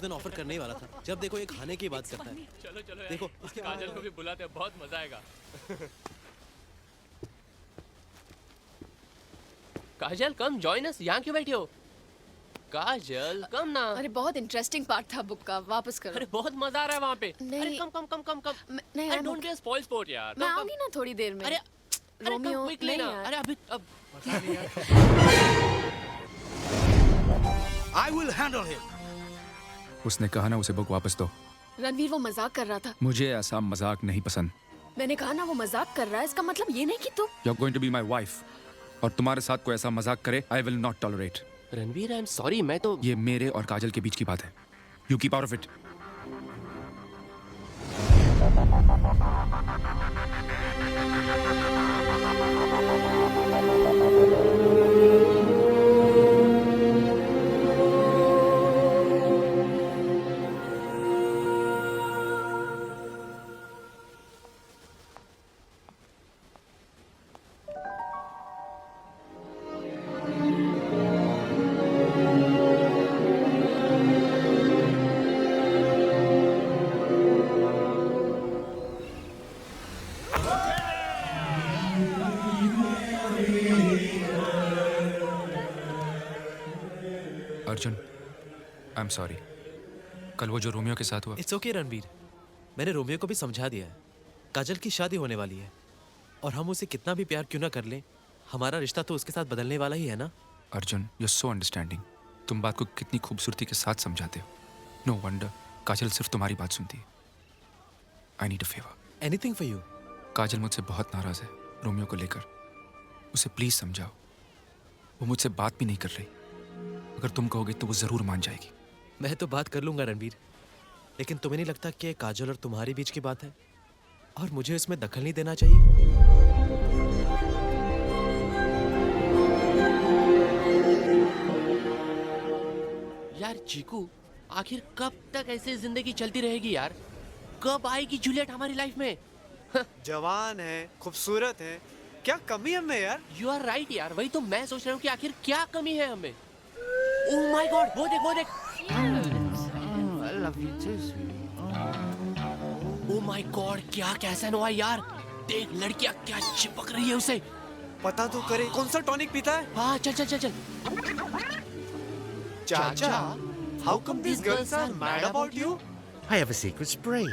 दिन ऑफर करने ही वाला था, जब देखो ये खाने की बात करता है। चलो चलो यार, देखो इसके काजल को भी बुलाते हैं, बहुत मजा आएगा। काजल कम जॉइन अस। यहाँ क्यों बैठी हो? काजल कम ना। अरे बहुत इंटरेस्टिंग पार्ट था बुक का, वापस करो। अरे बहुत मजा आ रहा है वहाँ पे। नहीं। अरे कम कम कम कम कम। नहीं अरे यार, don't be a spoil sport यार। मैं कम कम। आऊंगी ना थोड़ी देर में। अरे रोमियो क्विकली ना। यार। अरे अभी अब I will handle him. उसने कहा ना उसे बुक वापस दो। रणवीर वो मजाक कर रहा था। मुझे ऐसा मजाक नहीं पसंद। मैंने कहा ना वो मजाक कर रहा है, इसका मतलब ये नहीं कि तुम। You're going to be my wife. और तुम्हारे साथ कोई ऐसा मजाक करे, I will not tolerate. Ranveer I am sorry, मैं तो ये मेरे और काजल के बीच की बात है। You keep out of it. Arjun, I am sorry. कल वो जो रोमियो के साथ हुआ। इट्स ओके रणवीर, मैंने रोमियो को भी समझा दिया है। काजल की शादी होने वाली है और हम उसे कितना भी प्यार क्यों ना कर लें, हमारा रिश्ता तो उसके साथ बदलने वाला ही है ना। Arjun, you are so understanding. तुम बात को कितनी खूबसूरती के साथ समझाते हो। नो वंडर काजल सिर्फ तुम्हारी बात सुनती है। I need a favour. Anything for you. Kajal मुझसे बहुत नाराज है रोमियो को लेकर। उसे प्लीज समझाओ। वो मुझसे बात भी नहीं कर रही। अगर तुम कहोगे तो वो जरूर मान जाएगी। मैं तो बात कर लूंगा रणवीर, लेकिन तुम्हें नहीं लगता कि काजल और तुम्हारे बीच की बात है और मुझे इसमें दखल नहीं देना चाहिए? यार चीकू, आखिर कब तक ऐसे जिंदगी चलती रहेगी यार? कब आएगी जूलियट हमारी लाइफ में? जवान है, खूबसूरत है, क्या कमी है हमें यार? यू आर राइट यार, वही तो मैं सोच रहा हूँ कि आखिर क्या कमी है हमें। ओह माय गॉड, वो देख वो देख। ओह माय गॉड, क्या कैसा हुआ यार? देख लड़कियां क्या चिपक रही है उसे। पता तो करे कौन सा टॉनिक पीता है? हाँ चल चल चल चल। चाचा, how come these girls are mad about you? I have a secret spray.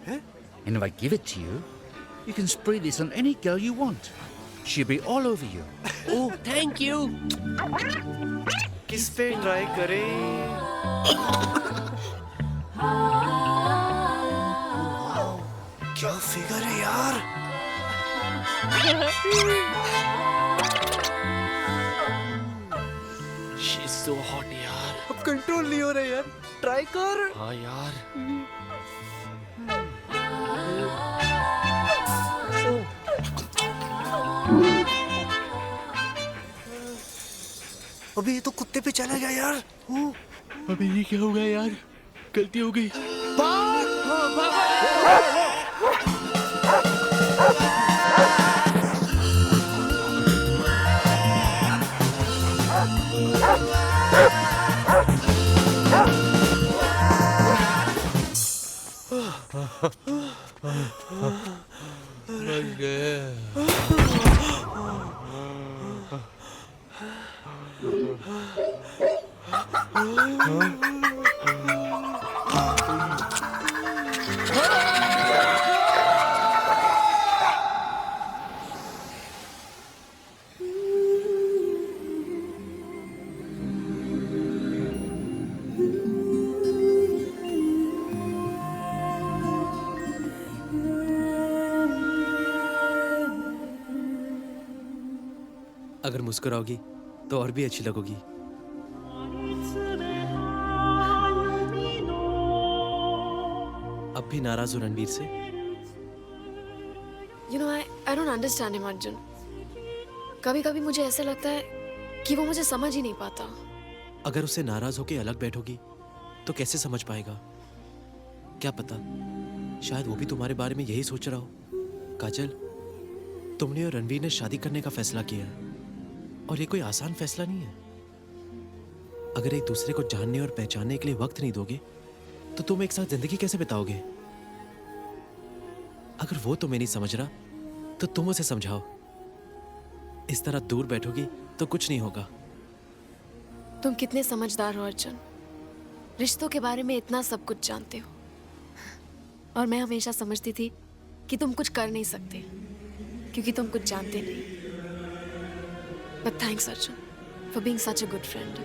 Huh? And if I give it to you, you can spray this on any girl you want. She'll be all over you. Oh thank you. किस पे try करें? क्या figure है यार? She is so hot यार। अब control नहीं हो रहा यार, ट्राई कर। हाँ यार। अभी ये तो कुत्ते पे चला गया यार। अभी ये क्या हो गया यार? गलती हो गई। बच गए। अगर मुस्कुराओगी तो और भी अच्छी लगोगी। अब भी नाराज हो रणवीर से? You know, I don't understand him, Arjun. कभी-कभी मुझे ऐसा लगता है कि वो मुझे समझ ही नहीं पाता। अगर उससे नाराज होके अलग बैठोगी तो कैसे समझ पाएगा? क्या पता, शायद वो भी तुम्हारे बारे में यही सोच रहा हो। काजल, तुमने और रणवीर ने शादी करने का फैसला किया है और ये कोई आसान फैसला नहीं है। अगर एक दूसरे को जानने और पहचानने के लिए वक्त नहीं दोगे तो तुम एक साथ जिंदगी कैसे बिताओगे? अगर वो तुम्हें नहीं समझ रहा तो तुम उसे समझाओ। इस तरह दूर बैठोगी तो कुछ नहीं होगा। तुम कितने समझदार हो अर्जुन, रिश्तों के बारे में इतना सब कुछ जानते हो। और मैं हमेशा समझती थी कि तुम कुछ कर नहीं सकते क्योंकि तुम कुछ जानते नहीं। But thanks Arjun for being such a good friend.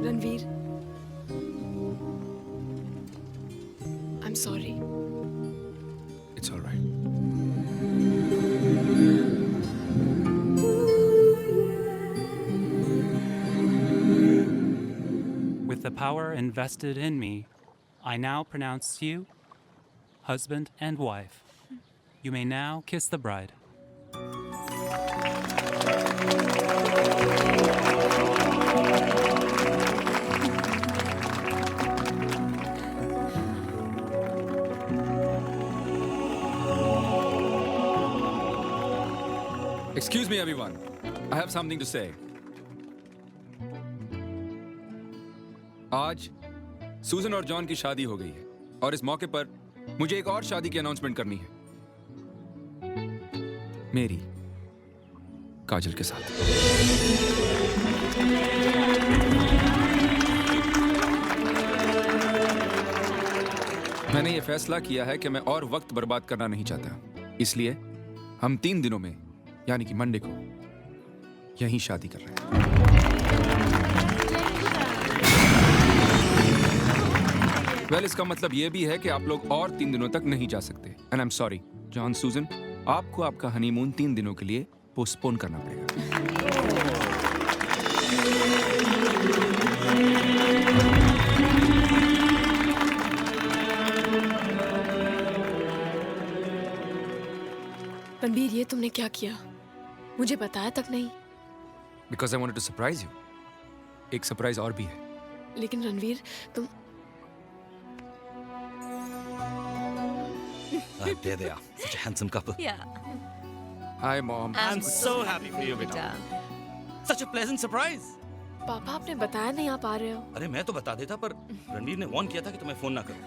Ranveer, I am sorry. It's alright. With the power invested in me, I now pronounce you husband and wife. You may now kiss the bride. Excuse me, everyone. I have something to say. आज सूजन और John की शादी हो गई है और इस मौके पर मुझे एक और शादी की अनाउंसमेंट करनी है, मेरी काजल के साथ। मैंने ये फैसला किया है कि मैं और वक्त बर्बाद करना नहीं चाहता, इसलिए हम 3 दिनों में यानी कि मंडे को यहीं शादी कर रहे हैं। वेल, इसका मतलब ये भी है कि आप लोग और 3 दिनों तक नहीं जा सकते। And I am sorry John, सूजन, आपको आपका हनीमून 3 दिनों के लिए पोस्टपोन करना पड़ेगा। रणबीर, ये तुमने क्या किया? मुझे बताया तक नहीं। Because I wanted to surprise you. एक सरप्राइज और भी है। लेकिन रणवीर, तुम There they are. Such a handsome couple. Yeah. Hi mom. I'm so happy for you, beta. Such a pleasant surprise. पापा, आपने बताया नहीं आप आ रहे हो। अरे मैं तो बता देता, पर रणवीर ने वार्न किया था कि तुम्हें फोन ना करो।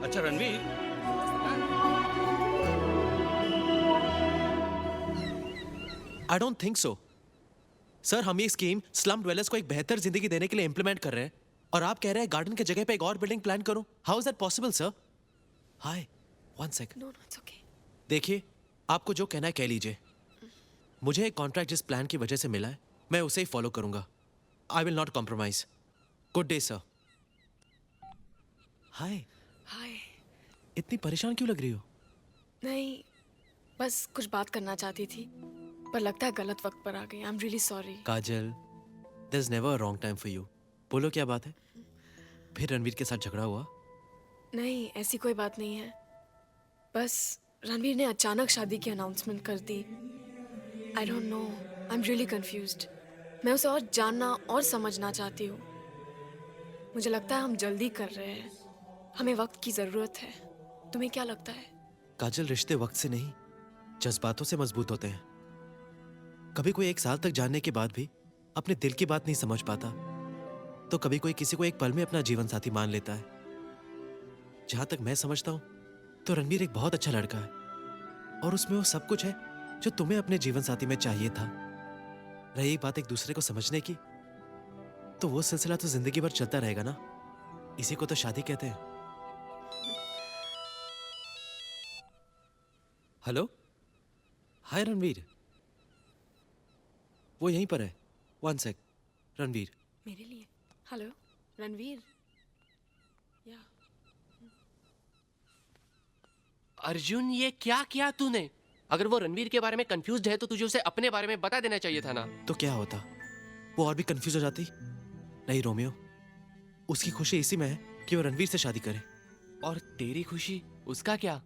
अच्छा Ranveer, I don't think so sir. हम ये स्कीम स्लम ड्वेलर्स को एक बेहतर जिंदगी देने के लिए इंप्लीमेंट कर रहे हैं और आप कह रहे हैं गार्डन की जगह पे एक और बिल्डिंग प्लान करो। How is that possible sir? Hi, 1 second. No no, it's okay. देखिए, आपको जो कहना है कह लीजिए। मुझे एक कॉन्ट्रैक्ट जिस प्लान की वजह से मिला है मैं उसे ही फॉलो करूंगा। I will not compromise. Good day sir. Hi, hi. इतनी परेशान क्यों लग रही हो? नहीं, बस कुछ बात करना चाहती थी, पर लगता है गलत वक्त पर आ गई। I am really sorry. Kajal, there is never a wrong time for you. बोलो क्या बात है? फिर रणवीर के साथ झगड़ा हुआ? नहीं, ऐसी कोई बात नहीं है। बस रणवीर ने अचानक शादी की अनाउंसमेंट कर दी। I don't know, I am really confused. मैं उसे और जानना और समझना चाहती हूँ। मुझे लगता है हम जल्दी कर रहे हैं, हमें वक्त की ज़रूरत है। तुम्हें क्या लगता है? काजल, रिश्ते वक्त से नहीं जज्बातों से मजबूत होते हैं। कभी कोई 1 साल तक जानने के बाद भी अपने दिल की बात नहीं समझ पाता, तो कभी कोई किसी को एक पल में अपना जीवन साथी मान लेता है। जहां तक मैं समझता हूं तो रणवीर एक बहुत अच्छा लड़का है और उसमें वो सब कुछ है जो तुम्हें अपने जीवन साथी में चाहिए था। रही बात एक दूसरे को समझने की, तो वो सिलसिला तो जिंदगी भर चलता रहेगा ना। इसी को तो शादी कहते हैं। हेलो, हाय रणवीर। वो यहीं पर है। 1 सेक। रणवीर। मेरे लिए? हेलो रणवीर। या अर्जुन, ये क्या किया तूने? अगर वो रणवीर के बारे में कंफ्यूज्ड है तो तुझे उसे अपने बारे में बता देना चाहिए था ना। तो क्या होता, वो और भी कंफ्यूज हो जाती? नहीं रोमियो, उसकी खुशी इसी में है कि वो रणवीर से शादी करे। और तेरी खुशी, उसका क्या?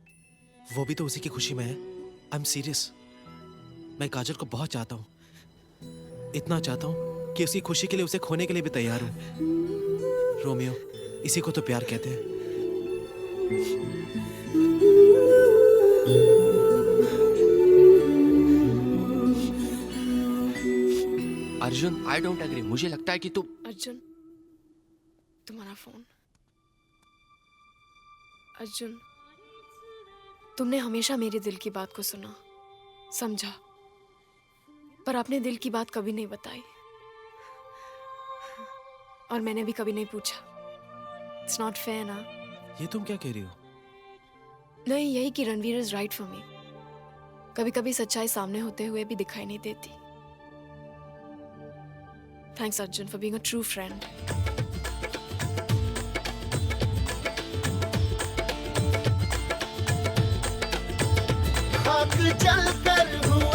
वो भी तो उसी की खुशी में है। I am serious. मैं काजल को बहुत चाहता हूँ, इतना चाहता हूँ कि उसकी खुशी के लिए उसे खोने के लिए भी तैयार हूँ। रोमियो, इसी को तो प्यार कहते हैं। अर्जुन आई डोंट एग्री, मुझे लगता है कि तू अर्जुन, तुम्हारा फोन। अर्जुन, तुमने हमेशा मेरे दिल की बात को सुना, समझा, पर अपने दिल की बात कभी नहीं बताई, और मैंने भी कभी नहीं पूछा। इट्स नॉट फेयर ना। ये तुम क्या कह रही हो? नहीं, यही कि Ranveer is right for me. कभी कभी सच्चाई सामने होते हुए भी दिखाई नहीं देती। Thanks Arjun for being a true friend. खाक जल